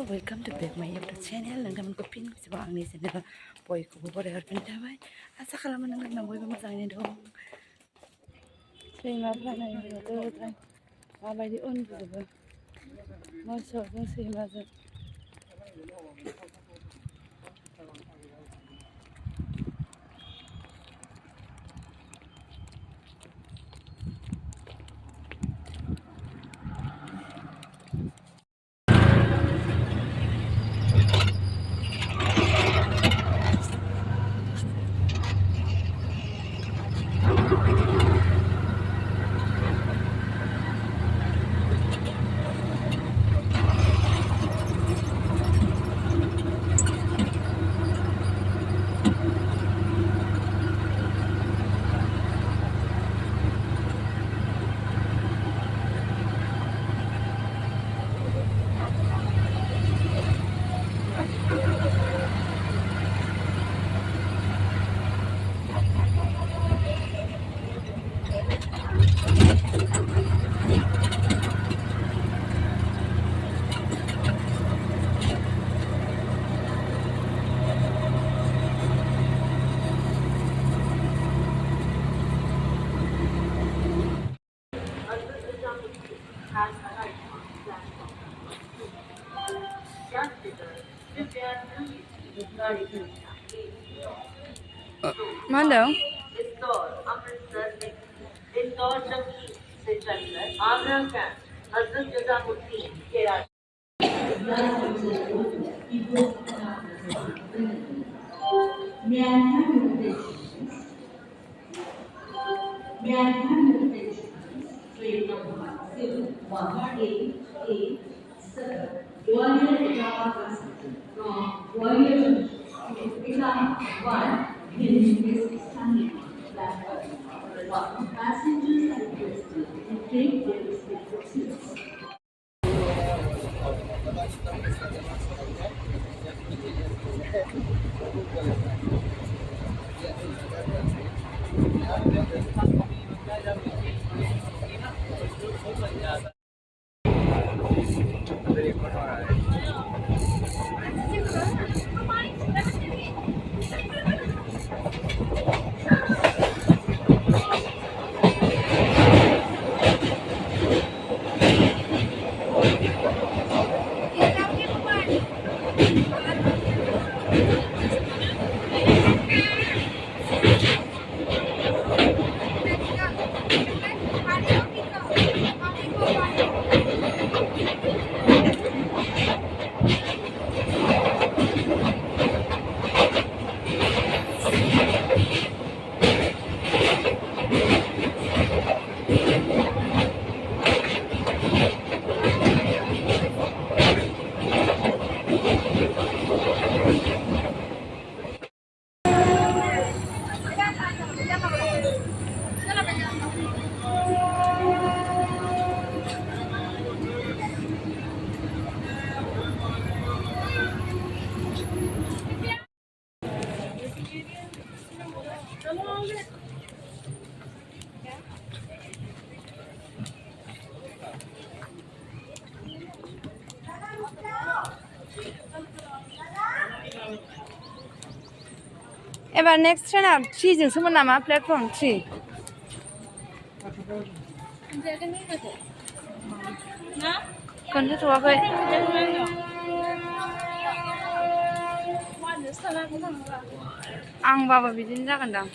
Welcome to back my YouTube channel. Nagkaman ko pin sa ang ni sila boy ko bubore harapin tabay. Asa kalaman ng nagnaboy ba masangin dong. Say mapla na yun to try. Mabay di on ba. Mo so yung say maza. Manda? Indore Amritsar Indore junction से चलकर Agra cantt Hazrat Nizamuddin के passengers are requested to take their respective seats. এবার next train আর 3 जोंसो मोन नामा platform 3 खोन्थाथ'वाखै आंबाबो बिदिनो जागोनदां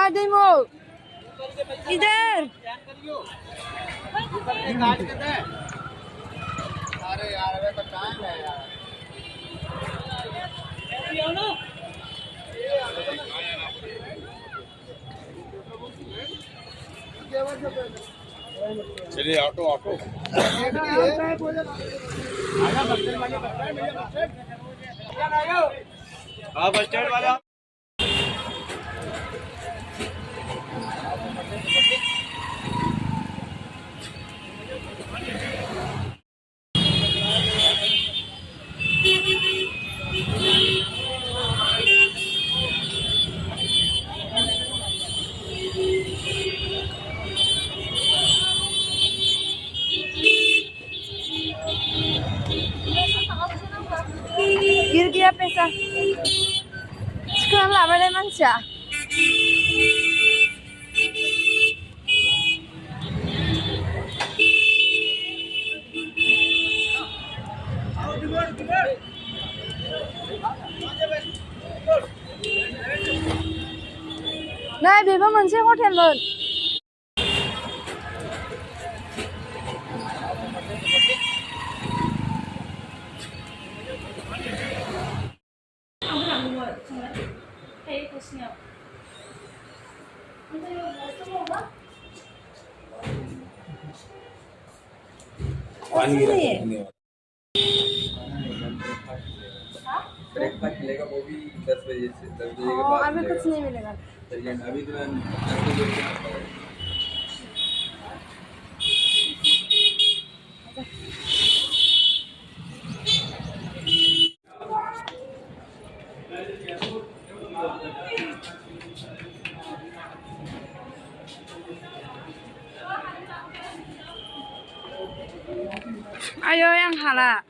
आदिमो इधर अरे यार अबे तो टाइम है यार चलिए ऑटो ऑटो हाँ बस स्टैंड वाला गिर गया पैसा sekarang lama deh manusia nah beberapa manusia hotel loh breakfast मिलेगा वो भी 10 बजे से 10 बजे के बाद अभी कुछ नहीं मिलेगा चलिए अभी तो मैं ayo yang halal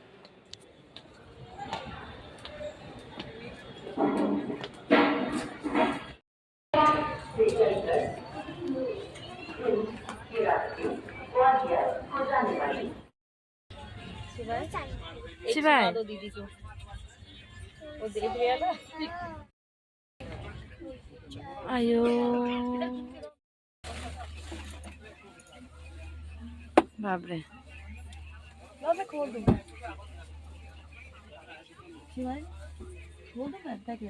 Sibai दीदी को वो देख लिया था ayo बाप रे मैं खोल दूंगा शिवाय खोल दूंगा ताकि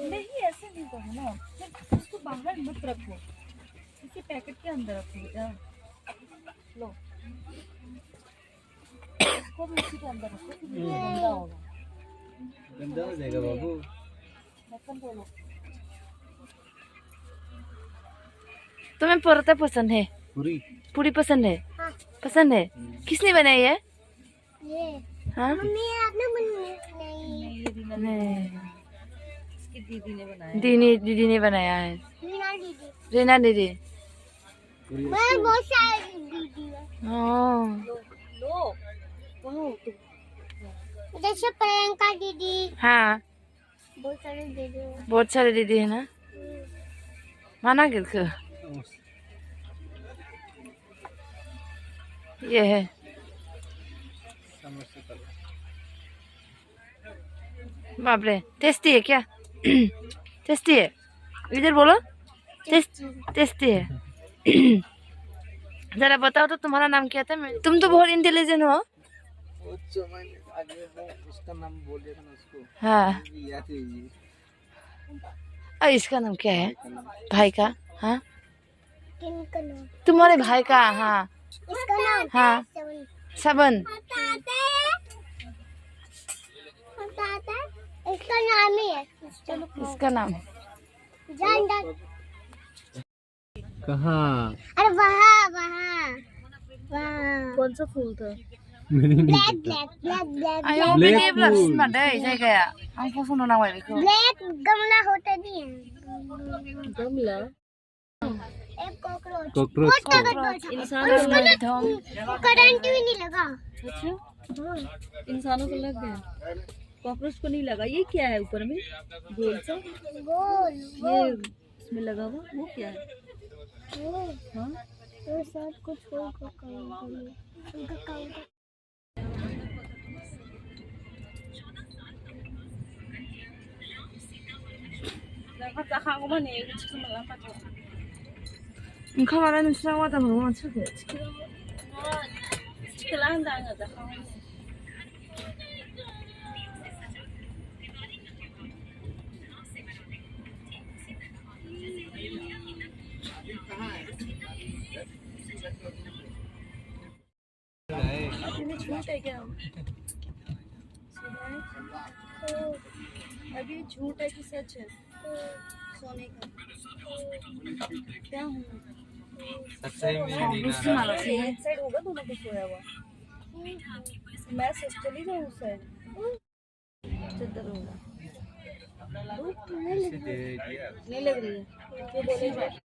नहीं ऐसे नहीं करना ना उसको बाहर मत रखो इसी पैकेट के अंदर रखो बेटा लो इसको भी इसी के अंदर रखो गंदा होगा गंदा हो जाएगा बाबू ढक्कन खोलो तुम्हें पराठा पसंद है पूरी पूरी पसंद है हाँ। पसंद है किसने बनाई है ये हाँ मम्मी आपने नहीं इसकी दीदी ने बनाया दीदी ने बनाया है रीना दीदी बहुत सारी दीदी है हाँ लो जैसे प्रियंका दीदी हाँ बहुत सारे दीदी है ना माना किसको ये है बाप रे टेस्टी है क्या टेस्टी है इधर बोलो टेस्टी है जरा बताओ तो तुम्हारा नाम क्या था तुम तो बहुत इंटेलिजेंट हो उसका नाम बोल दिया था ना उसको हाँ और इसका नाम क्या है भाई का हाँ तुम्हारे भाई का हाँ इसका नाम हाँ सबन इसका नाम ही है इसका नाम कहाँ अरे वहाँ कौन सा फूल था ayo beli belas ada saya ang puso na nawai ko black gamla होता नहीं है gamla कॉकरोच इंसानों को करंट भी नहीं लगा अच्छा इंसानों को लग गया कॉकरोच को नहीं लगा ये क्या है ऊपर में गोल सा ये इसमें लगा हुआ वो क्या है हाँ वो सब कुछ होगा ओंखाम आरो नोंस्रा वादा माबा मोनसे होखो थिखोला होनदों आङो जाखांबाय झूठ है क्या अभी झूठ है कि सच है सोने का क्या हूँ साइड होगा दोनों को सोया हुआ मैं सच चली जाऊँ उस साइड चद्दर होगा नहीं लग रही है